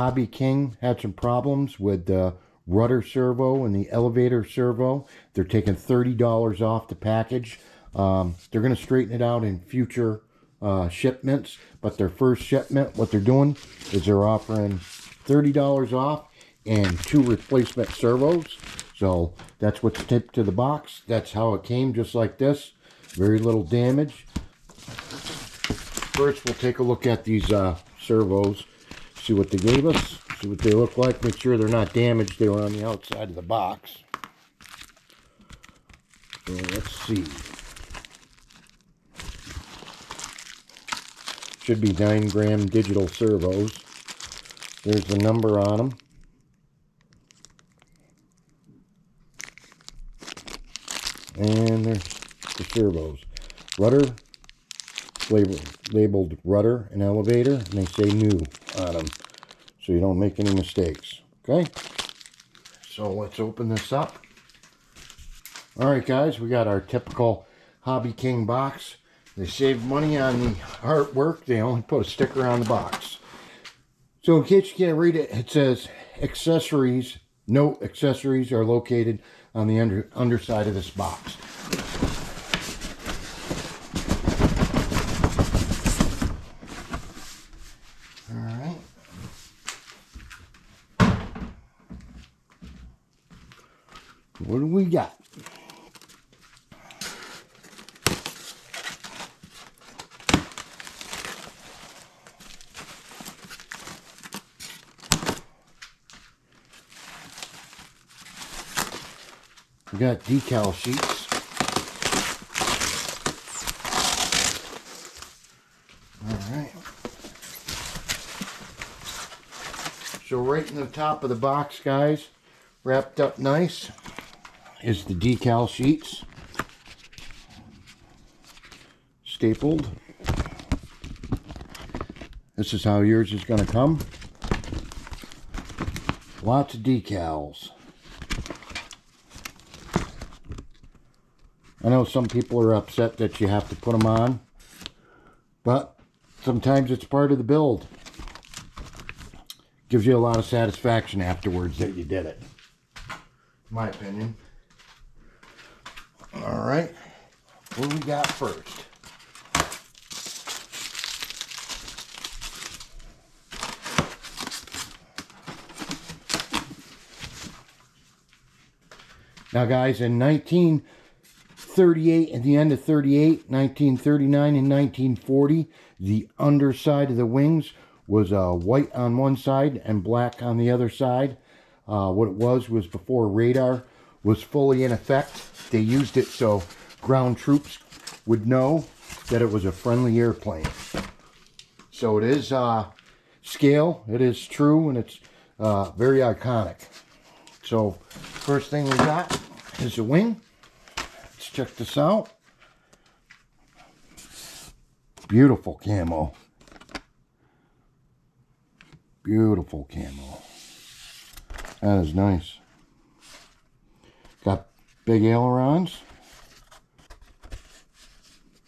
HobbyKing had some problems with the rudder servo and the elevator servo. They're taking $30 off the package. They're going to straighten it out in future shipments, but their first shipment, what they're doing is they're offering $30 off and 2 replacement servos. So that's what's taped to the box. That's how it came, just like this. Very little damage. First, we'll take a look at these servos, see what they gave us, see what they look like, make sure they're not damaged. They were on the outside of the box. So let's see. Should be 9-gram digital servos. There's the number on them. And there's the servos. Rudder, labeled rudder and elevator, and they say new on them, so you don't make any mistakes. Okay, so let's open this up. Alright guys, we got our typical HobbyKing box. They saved money on the artwork. They only put a sticker on the box. So in case you can't read it, it says accessories. No accessories are located on the underside of this box. Alright. What do we got? We got decal sheets. Alright. So right in the top of the box, guys, wrapped up nice, is the decal sheets. Stapled. This is how yours is going to come. Lots of decals. I know some people are upset that you have to put them on, but sometimes it's part of the build. Gives you a lot of satisfaction afterwards that you did it, in my opinion. Alright, what do we got first? Now guys, in 1938, at the end of 38, 1939 and 1940, the underside of the wings was white on one side and black on the other side. What it was before radar was fully in effect. They used it so ground troops would know that it was a friendly airplane. So it is scale, it is true, and it's very iconic. So first thing we got is the wing. Let's check this out. Beautiful camo. Beautiful camo. That is nice. Got big ailerons.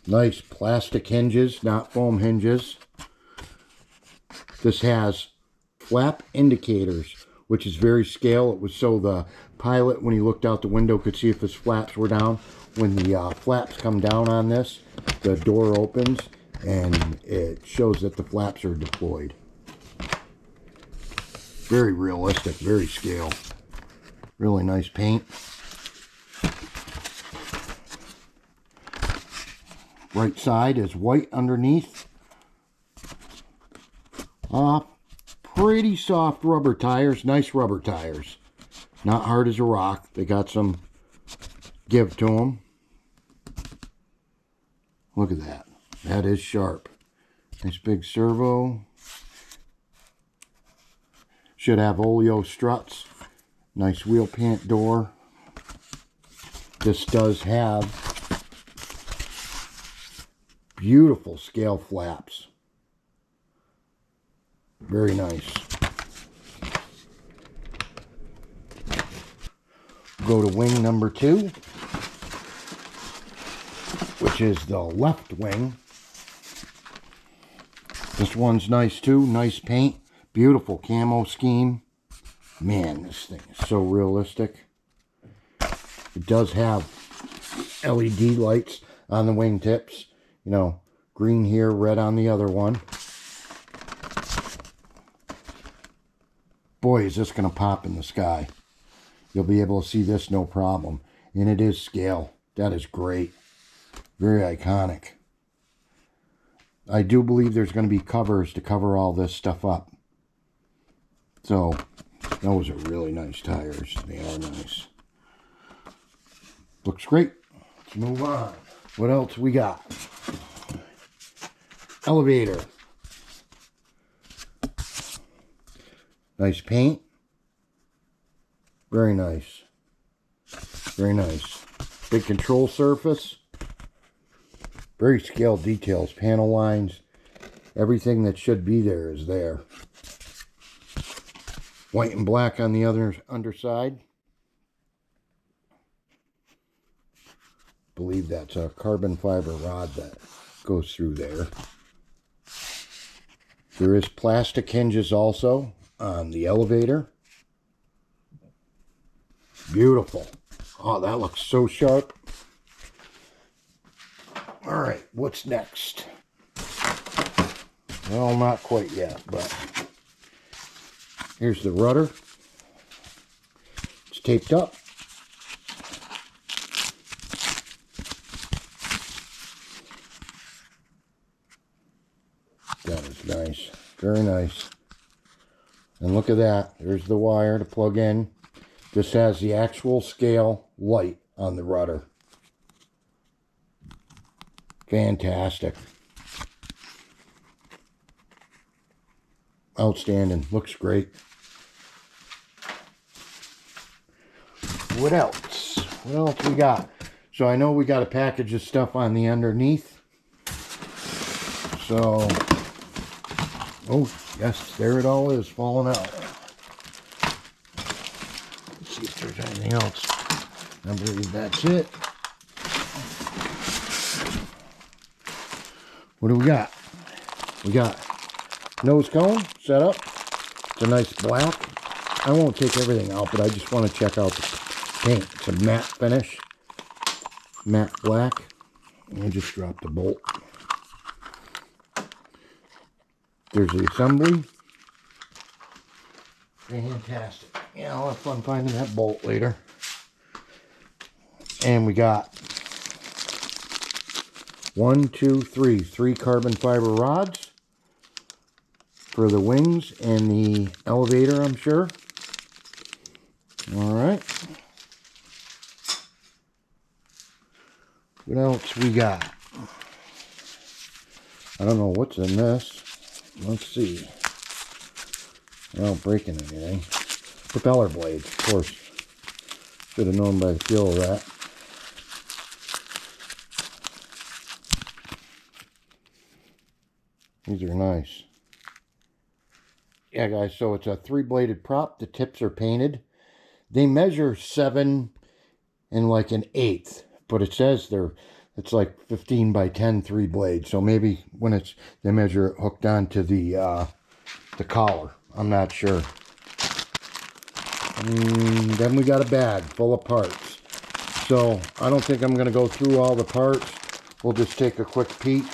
Nice plastic hinges, not foam hinges. This has flap indicators, which is very scale. It was so the pilot, when he looked out the window, could see if his flaps were down. When the flaps come down on this, the door opens and it shows that the flaps are deployed. Very realistic, very scale. Really nice paint. Right side is white underneath. Pretty soft rubber tires, nice rubber tires. Not hard as a rock. They got some give to them. Look at that. That is sharp. Nice big servo. Should have oleo struts. Nice wheel pant door. This does have beautiful scale flaps. Very nice. Go to wing number 2, which is the left wing. This one's nice too. Nice paint. Beautiful camo scheme. Man, this thing is so realistic. It does have LED lights on the wingtips. You know, green here, red on the other one. Boy, is this going to pop in the sky. You'll be able to see this no problem. And it is scale. That is great. Very iconic. I do believe there's going to be covers to cover all this stuff up. So, those are really nice tires. They are nice. Looks great. Let's move on. What else we got? Elevator. Nice paint. Very nice. Very nice. Big control surface. Very scaled details. Panel lines. Everything that should be there is there. White and black on the other underside. Believe that's a carbon fiber rod that goes through there. There is plastic hinges also on the elevator. Beautiful. Oh, that looks so sharp. All right, what's next? Well, not quite yet, but here's the rudder. It's taped up. That is nice. Very nice. And look at that. There's the wire to plug in. This has the actual scale light on the rudder. Fantastic. Outstanding. Looks great. What else? What else we got? So I know we got a package of stuff on the underneath. So, oh yes, there it all is falling out. Let's see if there's anything else. I believe that's it. What do we got? We got nose cone set up. It's a nice black. I won't take everything out, but I just want to check out the paint. It's a matte finish. Matte black. Let me just drop the bolt. There's the assembly. Fantastic. Yeah, I'll have fun finding that bolt later. And we got 3 carbon fiber rods for the wings and the elevator, I'm sure. All right. What else we got? I don't know what's in this. Let's see. Without breaking anything. Propeller blades, of course. Should have known by the feel of that. These are nice. Yeah, guys, so it's a 3-bladed prop. The tips are painted. They measure 7 and like an 1/8, but it says it's like 15 by 10 3 blades. So maybe when they measure it hooked onto the collar. I'm not sure. Then we got a bag full of parts. So I don't think I'm going to go through all the parts. We'll just take a quick peek.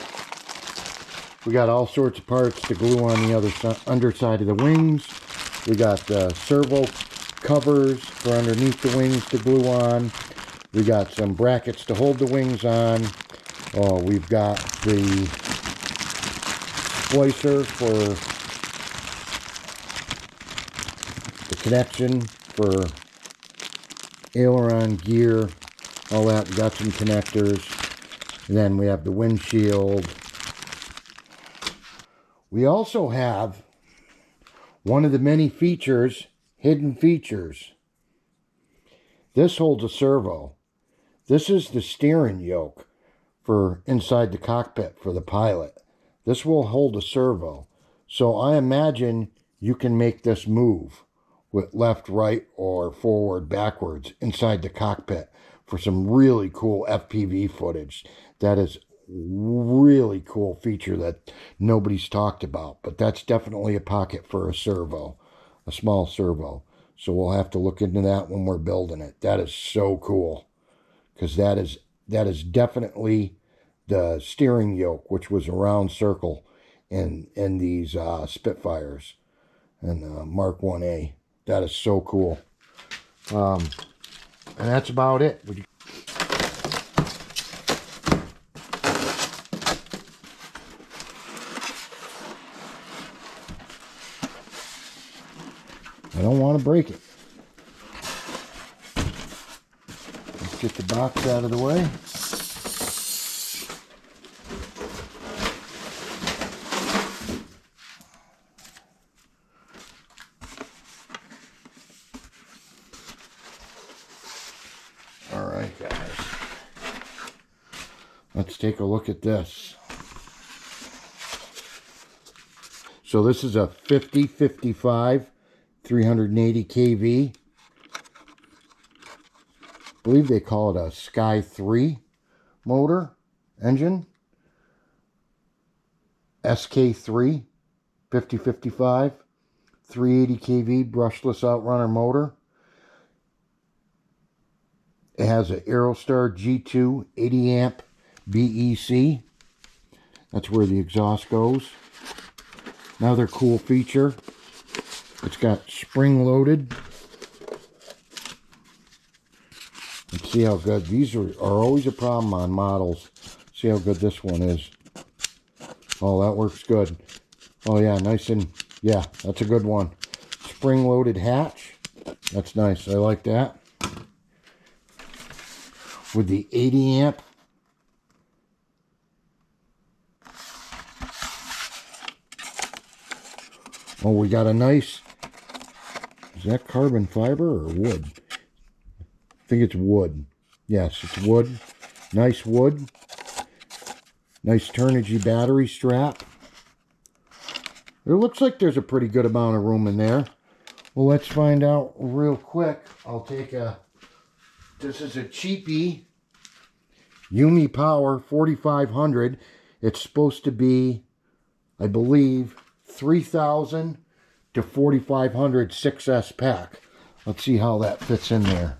We got all sorts of parts to glue on the other underside of the wings. We got servo covers for underneath the wings to glue on. We got some brackets to hold the wings on. We've got the splicer for the connection for aileron, gear, all that. We got some connectors. And then we have the windshield. We also have one of the many features, hidden features. This holds a servo. This is the steering yoke for inside the cockpit for the pilot. This will hold a servo. So I imagine you can make this move with left, right, or forward, backwards inside the cockpit for some really cool FPV footage. That is really cool feature that nobody's talked about. But that's definitely a pocket for a servo, a small servo. So we'll have to look into that when we're building it. That is so cool, because that is definitely the steering yoke, which was a round circle in these Spitfires and Mark 1A. That is so cool. And that's about it. I don't want to break it. Let's get the box out of the way. All right, guys. Let's take a look at this. So this is a 50-55 380 kV. I believe they call it a Sky 3 motor engine. SK3 50-55 380 kV brushless outrunner motor. It has an Aerostar G2 80 amp BEC. That's where the exhaust goes. Another cool feature, it's got spring loaded. Let's see how good. These are always a problem on models. See how good this one is. Oh, that works good. Oh yeah, nice and, yeah, that's a good one. Spring loaded hatch. That's nice. I like that. With the 80 amp. Oh, we got a nice, is that carbon fiber or wood? I think it's wood. Yes, it's wood. Nice wood. Nice Turnigy battery strap. It looks like there's a pretty good amount of room in there. Well, let's find out real quick. I'll take a, this is a cheapie Yumi Power 4500. It's supposed to be, I believe, 3,000 to 4,500 6S pack. Let's see how that fits in there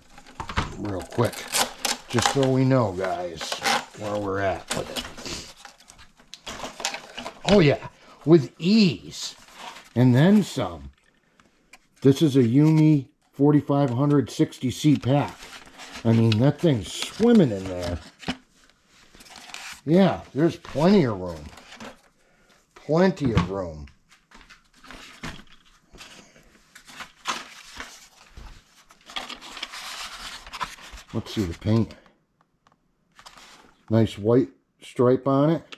real quick, just so we know, guys, where we're at with it. Oh yeah, with ease, and then some. This is a Yumi 4500 60C pack. I mean, that thing's swimming in there. Yeah, there's plenty of room. Plenty of room. Let's see the paint. Nice white stripe on it.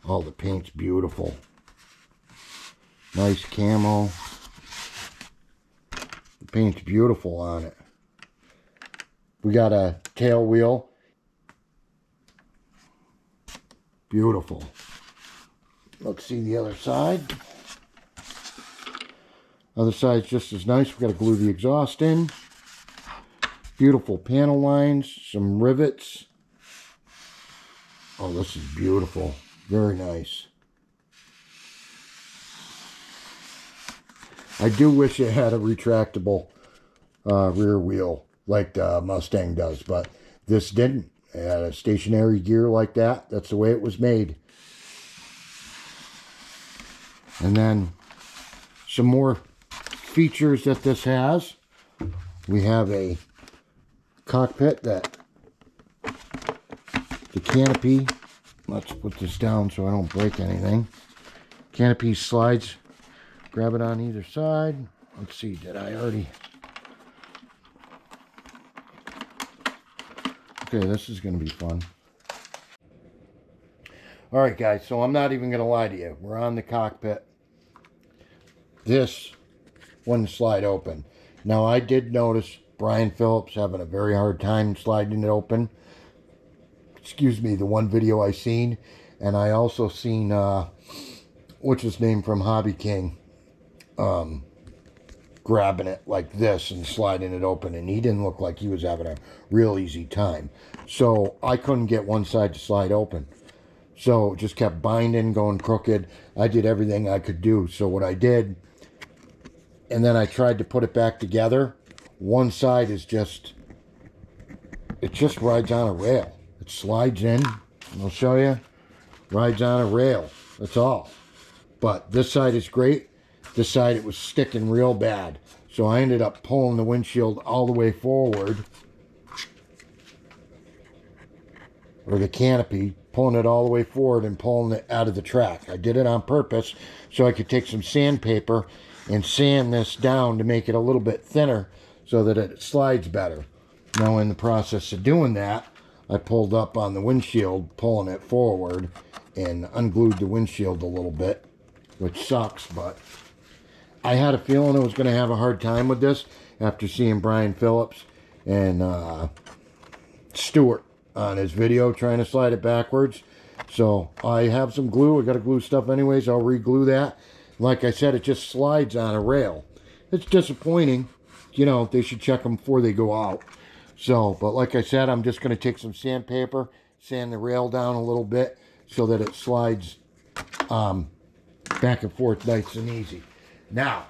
Oh, the paint's beautiful. Nice camo. The paint's beautiful on it. We got a tail wheel. Beautiful. Let's see the other side. Other side's just as nice. We got to glue the exhaust in. Beautiful panel lines, some rivets. Oh, this is beautiful. Very nice. I do wish it had a retractable rear wheel like the Mustang does, but this didn't. It had a stationary gear like that. That's the way it was made. And then some more features that this has. We have a cockpit that the canopy, let's put this down so I don't break anything. Canopy slides, grab it on either side. Let's see, did I already? Okay, this is going to be fun. All right, guys, so I'm not even going to lie to you. We're on the cockpit. This wouldn't slide open. Now, I did notice Brian Phillips having a very hard time sliding it open. Excuse me, the one video I seen. And I also seen, what's his name from HobbyKing? grabbing it like this and sliding it open, and he didn't look like he was having a real easy time. So I couldn't get one side to slide open. So just kept binding, going crooked. I did everything I could do. So what I did, and then I tried to put it back together. One side is just, it just rides on a rail. It slides in, I'll show you, rides on a rail, that's all. But this side is great. This side, it was sticking real bad. So I ended up pulling the windshield all the way forward, or the canopy, pulling it all the way forward and pulling it out of the track. I did it on purpose so I could take some sandpaper and sand this down to make it a little bit thinner so that it slides better. Now in the process of doing that, I pulled up on the windshield, pulling it forward, and unglued the windshield a little bit, which sucks, but I had a feeling I was going to have a hard time with this after seeing Brian Phillips and Stewart on his video trying to slide it backwards. So I have some glue. I got to glue stuff anyways. I'll re-glue that. Like I said, it just slides on a rail. It's disappointing. You know, they should check them before they go out. So, but like I said, I'm just going to take some sandpaper, sand the rail down a little bit so that it slides back and forth nice and easy. Now,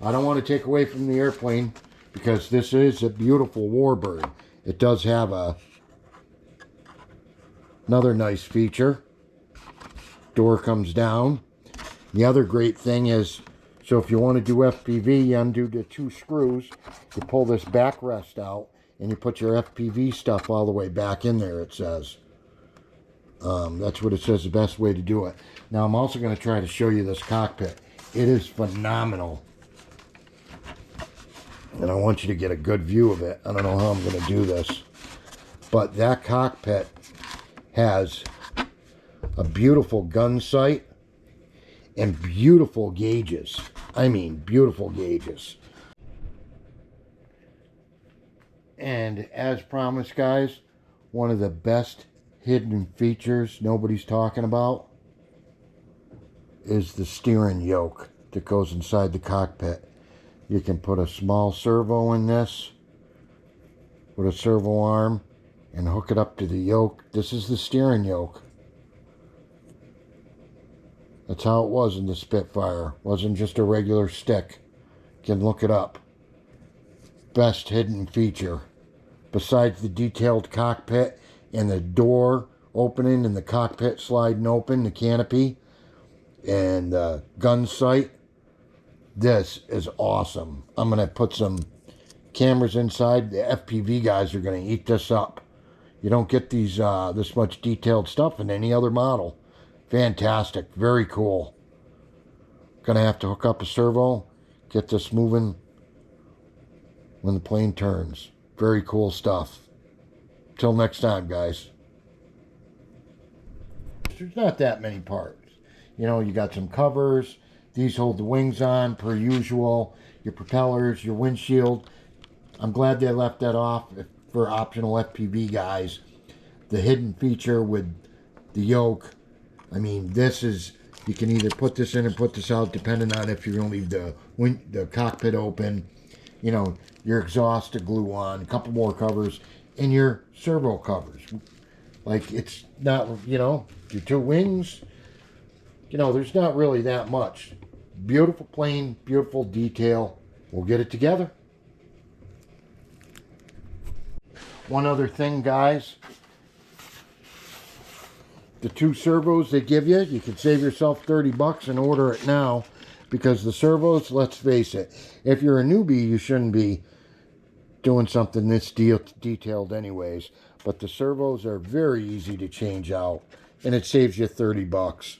I don't want to take away from the airplane because this is a beautiful Warbird. It does have another nice feature. Door comes down. The other great thing is, so if you want to do FPV, you undo the 2 screws, you pull this backrest out, and you put your FPV stuff all the way back in there, it says. That's what it says, the best way to do it. Now, I'm also going to try to show you this cockpit. It is phenomenal. And I want you to get a good view of it. I don't know how I'm going to do this. But that cockpit has a beautiful gun sight and beautiful gauges. I mean, beautiful gauges. And as promised, guys, one of the best hidden features nobody's talking about is the steering yoke that goes inside the cockpit. You can put a small servo in this with a servo arm and hook it up to the yoke. This is the steering yoke. That's how it was in the Spitfire. It wasn't just a regular stick. You can look it up. Best hidden feature. Besides the detailed cockpit and the door opening and the cockpit sliding open, the canopy, and the gun sight, this is awesome. I'm going to put some cameras inside. The FPV guys are going to eat this up. You don't get these this much detailed stuff in any other model. Fantastic. Very cool. Going to have to hook up a servo, get this moving when the plane turns. Very cool stuff. Till next time, guys. There's not that many parts. You know, you got some covers. These hold the wings on, per usual. Your propellers, your windshield. I'm glad they left that off for optional FPV guys. The hidden feature with the yoke. I mean, this is, you can either put this in and put this out depending on if you're going to leave the cockpit open. You know, your exhaust to glue on, a couple more covers, and your servo covers. Like, it's not, you know, your 2 wings. You know, there's not really that much. Beautiful plane, beautiful detail. We'll get it together. One other thing, guys. The 2 servos they give you, you can save yourself 30 bucks and order it now. Because the servos, let's face it, if you're a newbie, you shouldn't be doing something this detailed anyways. But the servos are very easy to change out. And it saves you 30 bucks.